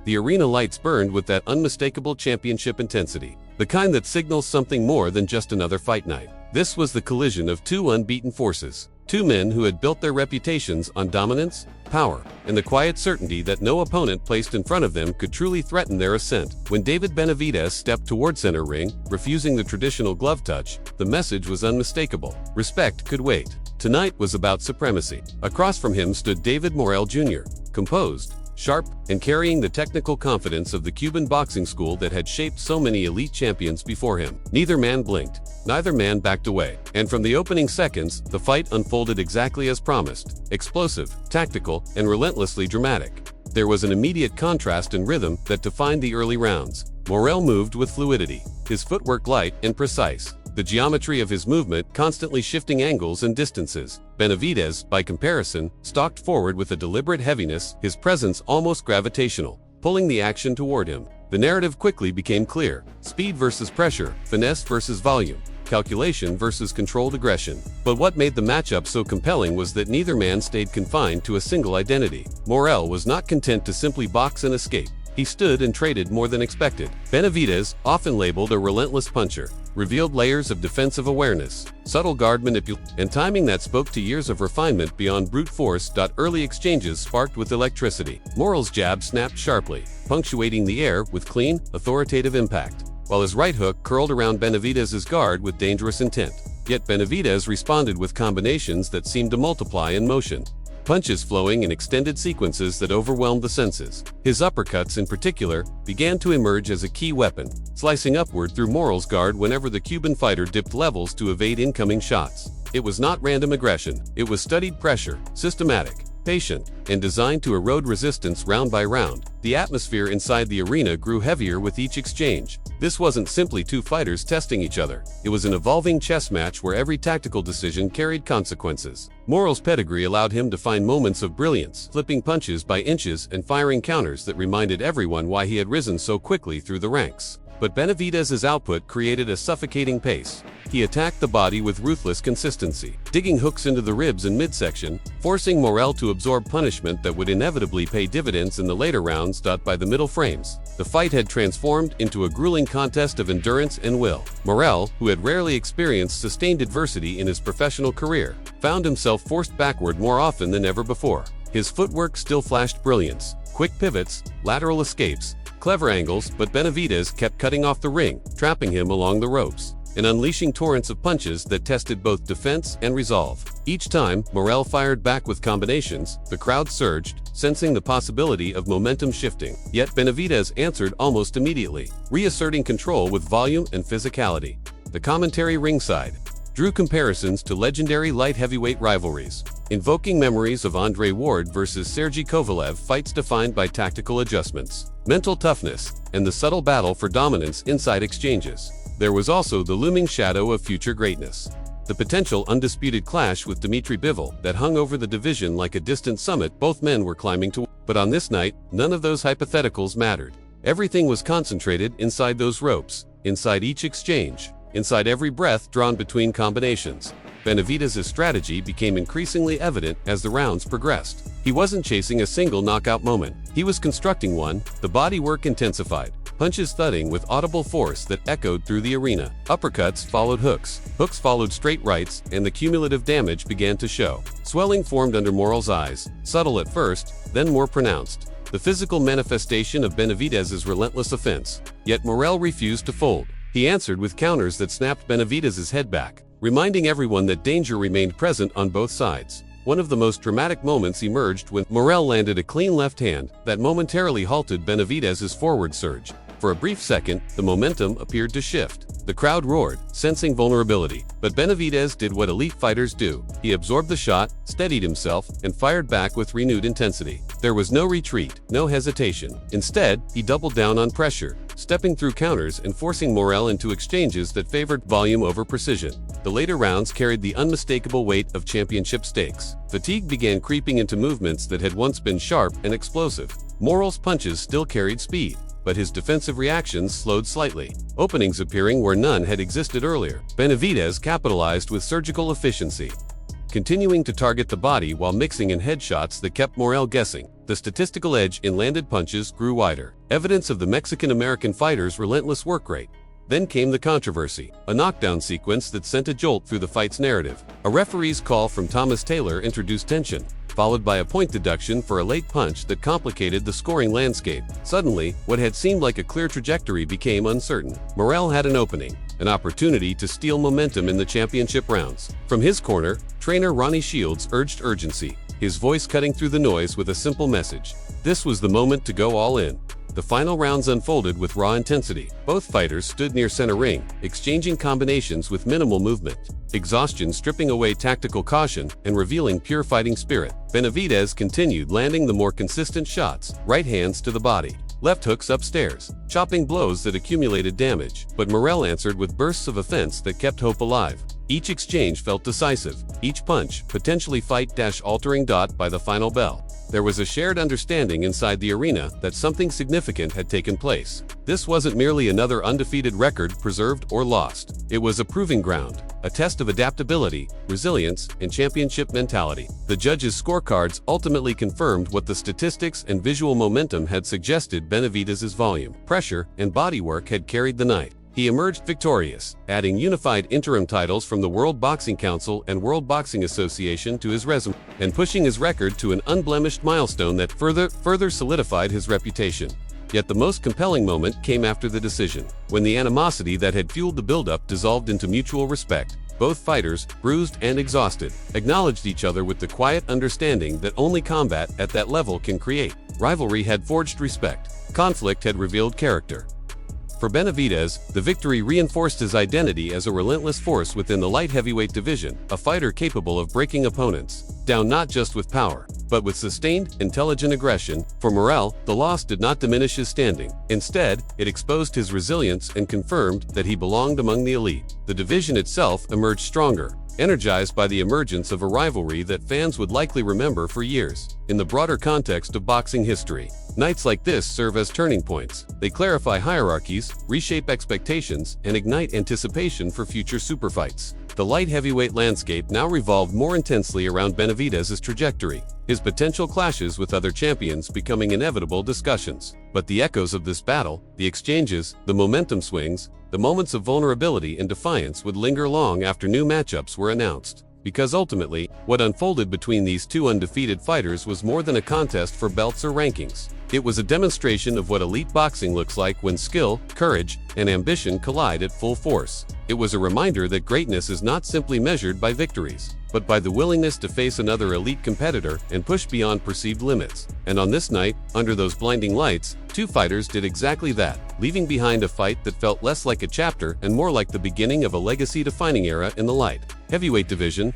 The arena lights burned with that unmistakable championship intensity, the kind that signals something more than just another fight night. This was the collision of two unbeaten forces, two men who had built their reputations on dominance, power, and the quiet certainty that no opponent placed in front of them could truly threaten their ascent. When David Benavidez stepped toward center ring, refusing the traditional glove touch, the message was unmistakable. Respect could wait. Tonight was about supremacy. Across from him stood David Morrell Jr., composed, sharp, and carrying the technical confidence of the Cuban boxing school that had shaped so many elite champions before him. Neither man blinked. Neither man backed away. And from the opening seconds, the fight unfolded exactly as promised: explosive, tactical, and relentlessly dramatic. There was an immediate contrast in rhythm that defined the early rounds. Morrell moved with fluidity, his footwork light and precise, the geometry of his movement constantly shifting angles and distances. Benavidez, by comparison, stalked forward with a deliberate heaviness, his presence almost gravitational, pulling the action toward him. The narrative quickly became clear: speed versus pressure, finesse versus volume, calculation versus controlled aggression. But what made the matchup so compelling was that neither man stayed confined to a single identity. Morrell was not content to simply box and escape. He stood and traded more than expected. Benavidez, often labeled a relentless puncher, revealed layers of defensive awareness, subtle guard manipulation, and timing that spoke to years of refinement beyond brute force. Early exchanges sparked with electricity. Morrell's jab snapped sharply, punctuating the air with clean, authoritative impact, while his right hook curled around Benavidez's guard with dangerous intent. Yet Benavidez responded with combinations that seemed to multiply in motion, punches flowing in extended sequences that overwhelmed the senses. His uppercuts, in particular, began to emerge as a key weapon, slicing upward through Morrell's guard whenever the Cuban fighter dipped levels to evade incoming shots. It was not random aggression. It was studied pressure, systematic, patient, and designed to erode resistance round by round. The atmosphere inside the arena grew heavier with each exchange. This wasn't simply two fighters testing each other. It was an evolving chess match where every tactical decision carried consequences. Morrell's pedigree allowed him to find moments of brilliance, flipping punches by inches and firing counters that reminded everyone why he had risen so quickly through the ranks. But Benavidez's output created a suffocating pace. He attacked the body with ruthless consistency, digging hooks into the ribs and midsection, forcing Morrell to absorb punishment that would inevitably pay dividends in the later rounds. By the middle frames, the fight had transformed into a grueling contest of endurance and will. Morrell, who had rarely experienced sustained adversity in his professional career, found himself forced backward more often than ever before. His footwork still flashed brilliance, quick pivots, lateral escapes, clever angles, but Benavidez kept cutting off the ring, trapping him along the ropes, and unleashing torrents of punches that tested both defense and resolve. Each time Morrell fired back with combinations, the crowd surged, sensing the possibility of momentum shifting. Yet Benavidez answered almost immediately, reasserting control with volume and physicality. The commentary ringside drew comparisons to legendary light heavyweight rivalries, invoking memories of Andre Ward versus Sergey Kovalev, fights defined by tactical adjustments, mental toughness, and the subtle battle for dominance inside exchanges. There was also the looming shadow of future greatness, the potential undisputed clash with Dmitry Bivol that hung over the division like a distant summit both men were climbing to. But on this night, none of those hypotheticals mattered. Everything was concentrated inside those ropes, inside each exchange, inside every breath drawn between combinations. Benavidez's strategy became increasingly evident as the rounds progressed. He wasn't chasing a single knockout moment. He was constructing one. The body work intensified, punches thudding with audible force that echoed through the arena. Uppercuts followed hooks. Hooks followed straight rights, and the cumulative damage began to show. Swelling formed under Morrell's eyes, subtle at first, then more pronounced, the physical manifestation of Benavidez's relentless offense. Yet Morrell refused to fold. He answered with counters that snapped Benavidez's head back, reminding everyone that danger remained present on both sides. One of the most dramatic moments emerged when Morrell landed a clean left hand that momentarily halted Benavidez's forward surge. For a brief second, the momentum appeared to shift. The crowd roared, sensing vulnerability. But Benavidez did what elite fighters do. He absorbed the shot, steadied himself, and fired back with renewed intensity. There was no retreat, no hesitation. Instead, he doubled down on pressure, stepping through counters and forcing Morrell into exchanges that favored volume over precision. The later rounds carried the unmistakable weight of championship stakes. Fatigue began creeping into movements that had once been sharp and explosive. Morrell's punches still carried speed, but his defensive reactions slowed slightly, openings appearing where none had existed earlier. Benavidez capitalized with surgical efficiency, continuing to target the body while mixing in headshots that kept Morrell guessing. the statistical edge in landed punches grew wider, evidence of the Mexican-American fighter's relentless work rate. Then came the controversy, a knockdown sequence that sent a jolt through the fight's narrative. A referee's call from Thomas Taylor introduced tension, followed by a point deduction for a late punch that complicated the scoring landscape. Suddenly, what had seemed like a clear trajectory became uncertain. Morrell had an opening, an opportunity to steal momentum in the championship rounds. From his corner, trainer Ronnie Shields urged urgency, his voice cutting through the noise with a simple message. This was the moment to go all in. The final rounds unfolded with raw intensity. Both fighters stood near center ring, exchanging combinations with minimal movement. Exhaustion stripping away tactical caution and revealing pure fighting spirit. Benavidez continued landing the more consistent shots, right hands to the body, left hooks upstairs, chopping blows that accumulated damage. But Morrell answered with bursts of offense that kept hope alive. Each exchange felt decisive, each punch potentially fight-altering. By the final bell, there was a shared understanding inside the arena that something significant had taken place. This wasn't merely another undefeated record preserved or lost. It was a proving ground, a test of adaptability, resilience, and championship mentality. The judges' scorecards ultimately confirmed what the statistics and visual momentum had suggested. Benavidez's volume, pressure, and bodywork had carried the night. He emerged victorious, adding unified interim titles from the World Boxing Council and World Boxing Association to his resume, and pushing his record to an unblemished milestone that further solidified his reputation. Yet the most compelling moment came after the decision, when the animosity that had fueled the buildup dissolved into mutual respect. Both fighters, bruised and exhausted, acknowledged each other with the quiet understanding that only combat at that level can create. Rivalry had forged respect. Conflict had revealed character. For Benavidez, the victory reinforced his identity as a relentless force within the light heavyweight division, a fighter capable of breaking opponents down not just with power, but with sustained, intelligent aggression. For Morrell, the loss did not diminish his standing. Instead, it exposed his resilience and confirmed that he belonged among the elite. The division itself emerged stronger, energized by the emergence of a rivalry that fans would likely remember for years. In the broader context of boxing history, nights like this serve as turning points. They clarify hierarchies, reshape expectations, and ignite anticipation for future superfights. The light heavyweight landscape now revolved more intensely around Benavidez's trajectory, his potential clashes with other champions becoming inevitable discussions. But the echoes of this battle, the exchanges, the momentum swings, the moments of vulnerability and defiance would linger long after new matchups were announced. Because ultimately, what unfolded between these two undefeated fighters was more than a contest for belts or rankings. It was a demonstration of what elite boxing looks like when skill, courage, and ambition collide at full force. It was a reminder that greatness is not simply measured by victories, but by the willingness to face another elite competitor and push beyond perceived limits. And on this night, under those blinding lights, two fighters did exactly that, leaving behind a fight that felt less like a chapter and more like the beginning of a legacy-defining era in the light heavyweight division.